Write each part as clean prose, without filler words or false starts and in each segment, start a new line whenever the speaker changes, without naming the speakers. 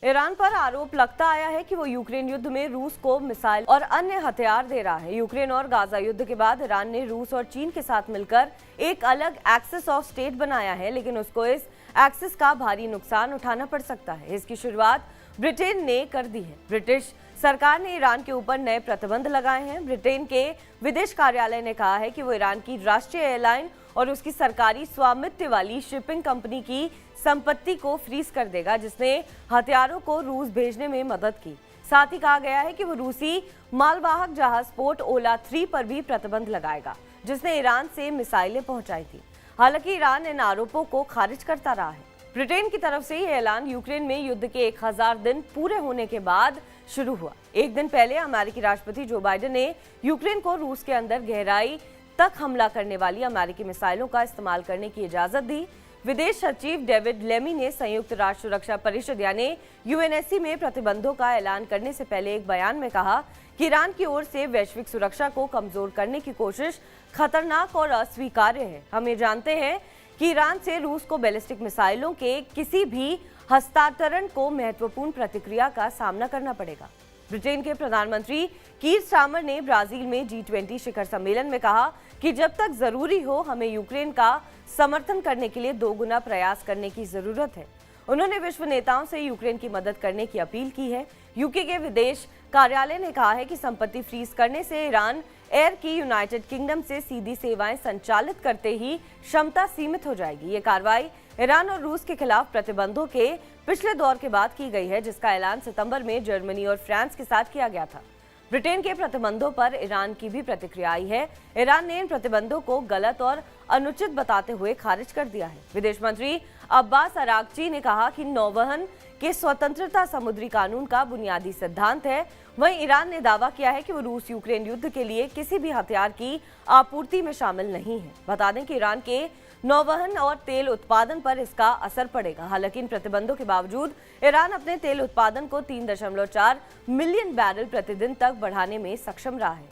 Iran पर आरोप लगता आया है कि वो यूक्रेन युद्ध में रूस को मिसाइल और अन्य हथियार दे रहा है। यूक्रेन और गाजा युद्ध के बाद ईरान ने रूस और चीन के साथ मिलकर एक अलग एक्सिस ऑफ स्टेट बनाया है, लेकिन उसको इस एक्सिस का भारी नुकसान उठाना पड़ सकता है। इसकी शुरुआत ब्रिटेन ने कर दी है। ब्रिटिश सरकार ने ईरान के ऊपर नए प्रतिबंध लगाए हैं। ब्रिटेन के विदेश कार्यालय ने कहा है कि वो ईरान की राष्ट्रीय एयरलाइन और उसकी सरकारी स्वामित्व वाली शिपिंग कंपनी की संपत्ति को फ्रीज कर देगा, जिसने हथियारों को रूस भेजने में मदद की। साथ ही कहा गया है कि वो रूसी मालवाहक जहाज पोर्ट ओला 3 पर भी प्रतिबंध लगाएगा, जिसने ईरान से मिसाइलें पहुंचाई थी। हालांकि ईरान इन आरोपों को खारिज करता रहा है। ब्रिटेन की तरफ से यह ऐलान यूक्रेन में युद्ध के 1000 दिन पूरे होने के बाद शुरू हुआ। एक दिन पहले अमेरिकी राष्ट्रपति जो बाइडेन ने यूक्रेन को रूस के अंदर गहराई तक हमला करने वाली अमेरिकी मिसाइलों का इस्तेमाल करने की इजाजत दी। विदेश सचिव डेविड लेमी ने संयुक्त राष्ट्र सुरक्षा परिषद यानी यूएनएससी में प्रतिबंधों का ऐलान करने से पहले एक बयान में कहा कि ईरान की ओर से वैश्विक सुरक्षा को कमजोर करने की कोशिश खतरनाक और अस्वीकार्य है। हम ये जानते हैं कि ईरान से रूस को बैलिस्टिक मिसाइलों के किसी भी हस्तांतरण को महत्वपूर्ण प्रतिक्रिया का सामना करना पड़ेगा। ब्रिटेन के प्रधानमंत्री कीर स्टारमर ने ब्राजील में G20 शिखर सम्मेलन में कहा कि जब तक जरूरी हो हमें यूक्रेन का समर्थन करने के लिए दोगुना प्रयास करने की जरूरत है। उन्होंने विश्व नेताओं से यूक्रेन की मदद करने की अपील की है। यूके के विदेश कार्यालय ने कहा है कि संपत्ति फ्रीज करने से ईरान एयर की यूनाइटेड किंगडम से सीधी सेवाएं संचालित करते ही क्षमता सीमित हो जाएगी। ये कार्रवाई ईरान और रूस के खिलाफ प्रतिबंधों के पिछले दौर के बाद की गई है, जिसका ऐलान सितंबर में जर्मनी और फ्रांस के साथ किया गया था। ब्रिटेन के प्रतिबंधों पर ईरान की भी प्रतिक्रिया आई है। ईरान ने इन प्रतिबंधों को गलत और अनुचित बताते हुए खारिज कर दिया है। विदेश मंत्री अब्बास अरागची ने कहा कि नौवहन के स्वतंत्रता समुद्री कानून का बुनियादी सिद्धांत है। वहीं ईरान ने दावा किया है कि वो रूस यूक्रेन युद्ध के लिए किसी भी हथियार की आपूर्ति में शामिल नहीं है। बता दें कि ईरान के नौवहन और तेल उत्पादन पर इसका असर पड़ेगा। हालांकि इन प्रतिबंधों के बावजूद ईरान अपने तेल उत्पादन को 3.4 मिलियन बैरल प्रतिदिन तक बढ़ाने में सक्षम रहा है।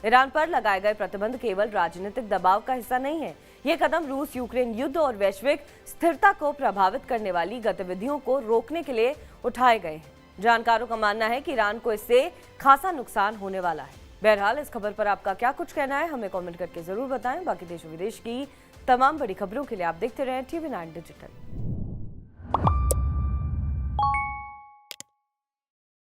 ईरान पर लगाए गए प्रतिबंध केवल राजनीतिक दबाव का हिस्सा नहीं है। ये कदम रूस यूक्रेन युद्ध और वैश्विक स्थिरता को प्रभावित करने वाली गतिविधियों को रोकने के लिए उठाए गए हैं। जानकारों का मानना है कि ईरान को इससे खासा नुकसान होने वाला है। बहरहाल इस खबर पर आपका क्या कुछ कहना है, हमें कमेंट करके जरूर बताएं। बाकी देश विदेश की तमाम बड़ी खबरों के लिए आप देखते रहें TV9 डिजिटल।